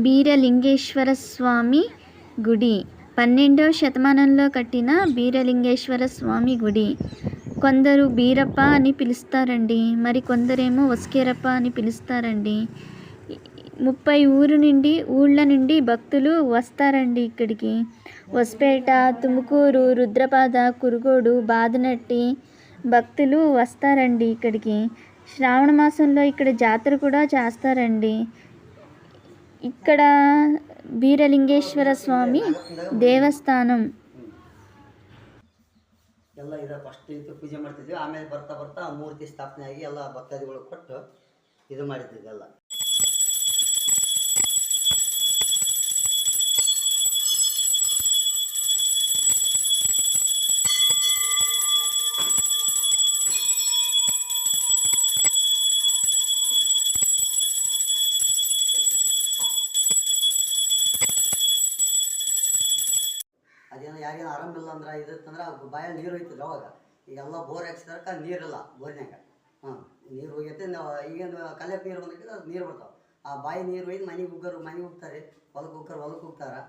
బీరలింగేశ్వర స్వామి గుడి 12వ శతమానంలో కట్టిన బీరలింగేశ్వర స్వామి గుడి. కొందరు బీరప్ప అని పిలుస్తారండి, మరి కొందరేమో వస్కేరప్ప అని పిలుస్తారండి. 30 ఊళ్ళ నుండి భక్తులు వస్తారండి ఇక్కడికి. వస్పేట, తుముకూరు, రుద్రపాద, కురుగోడు, బాదనట్టి భక్తులు వస్తారండి ఇక్కడికి. శ్రావణ మాసంలో ఇక్కడ జాతర కూడా చేస్తారండి. ఇక్కడ బీరలింగేశ్వర ಸ್ವಾಮಿ ದೇವಸ್ಥಾನಂ ಎಲ್ಲ ಇದು ಫಸ್ಟ್ ಇದು ಪೂಜೆ ಮಾಡ್ತಿದ್ವಿ. ಆಮೇಲೆ ಬರ್ತಾ ಬರ್ತಾ ಮೂರ್ತಿ ಸ್ಥಾಪನೆ ಆಗಿ ಎಲ್ಲ ಭಕ್ತಾದಿಗಳು ಕೊಟ್ಟು ಇದು ಮಾಡಿದ್ವಿ ಎಲ್ಲ. ಅದೇನೋ ಯಾರಿಗೇನು ಆರಾಮಿಲ್ಲ ಅಂದ್ರೆ ಇದಿತ್ತಂದ್ರೆ ಬಾಯಲ್ಲಿ ನೀರು ಹೋಯ್ತಿದ್ರು ಅವಾಗ. ಈಗೆಲ್ಲ ಬೋರ್ ಹಾಕ್ಸಿದಾರಕ್ಕೆ ನೀರಿಲ್ಲ ಬೋರ್ನ್ಯಾಗ. ನೀರು ಹೋಗೈತೆ. ಈಗೇನು ಕಲ್ಯಾಕ ನೀರು ಬಂದೈತೆ, ಅದು ನೀರು ಬರ್ತಾವೆ. ಆ ಬಾಯಿ ನೀರು ಒಯ್ದು ಮನೆಗೆ ಹೋಗ್ತಾರೆ, ಹೊಲಕ್ಕೆ ಹೋಗ್ತಾರೆ.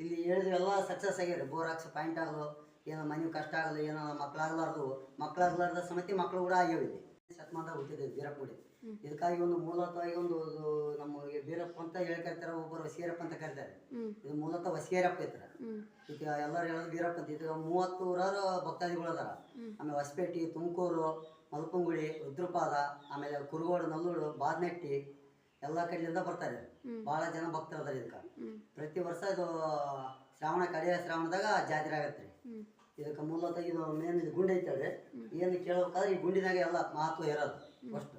ಇಲ್ಲಿ ಹೇಳಿದ್ವೆಲ್ಲ ಸಕ್ಸಸ್ ಆಗ್ಯಾವ್ರಿ. ಬೋರ್ ಹಾಕ್ಸೋ ಪಾಯಿಂಟ್ ಆಗಲು, ಏನೋ ಮನೆಗೆ ಕಷ್ಟ ಆಗಲ್ಲ, ಏನೋ ಮಕ್ಕಳಾಗ್ಲಾರ್ದ ಸಮೇತಿ ಮಕ್ಕಳು ಕೂಡ ಆಗ್ಯಾವ. ಇಲ್ಲಿ ಶತಮಾನದಾಗ ಹುಟ್ಟಿದ್ವಿ ಬೀರಪ್ಪ ಗುಡಿ. ಇದಕ್ಕಾಗಿ ಒಂದು ಮೂಲತಃ ಒಂದು ನಮಗೆ ಬೀರಪ್ಪ ಅಂತ ಹೇಳ್ಕರ್ತಾರೆ, ಒಬ್ಬರು ವಸ್ಕೇರಪ್ಪ ಅಂತ ಕರೀತಾರೆ. ಇದು ಮೂಲತಃ ವಸ್ಕೇರಪ್ಪ ಐತ್ರ. ಈಗ ಎಲ್ಲರೂ ಹೇಳೋದು ಬೀರಪ್ಪ ಅಂತ. ಇದು 30 ಊರಾರು ಭಕ್ತಾದಿಗಳು ಅದಾರ. ಆಮೇಲೆ ಹೊಸಪೇಟೆ, ತುಮಕೂರು, ಮಲ್ಪಂಗುಡಿ, ರುದ್ರಪಾದ, ಆಮೇಲೆ ಕುರುಗೋಡು, ನಲ್ಲೂರು, ಬಾದನಟ್ಟಿ ಎಲ್ಲ ಕಡೆಯಿಂದ ಬರ್ತಾರೆ. ಭಾಳ ಜನ ಭಕ್ತರು ಅದಾರ ಇದಕ್ಕೆ. ಪ್ರತಿ ವರ್ಷ ಇದು ಕಡೆಯ ಶ್ರಾವಣದಾಗ ಜಾತ್ರೆ ಆಗತ್ತೆ ರೀ. ಇದಕ್ಕೆ ಮೂಲತಃ ಇದು ಮೇನ್ ಇದು ಗುಂಡಿ ಐತಲ್ರಿ. ಏನು ಕೇಳ್ಬೇಕಾದ್ರೆ ಈ ಗುಂಡಿನಾಗ ಎಲ್ಲ ಮಹತ್ವ ಇರೋದು ಫಸ್ಟ್.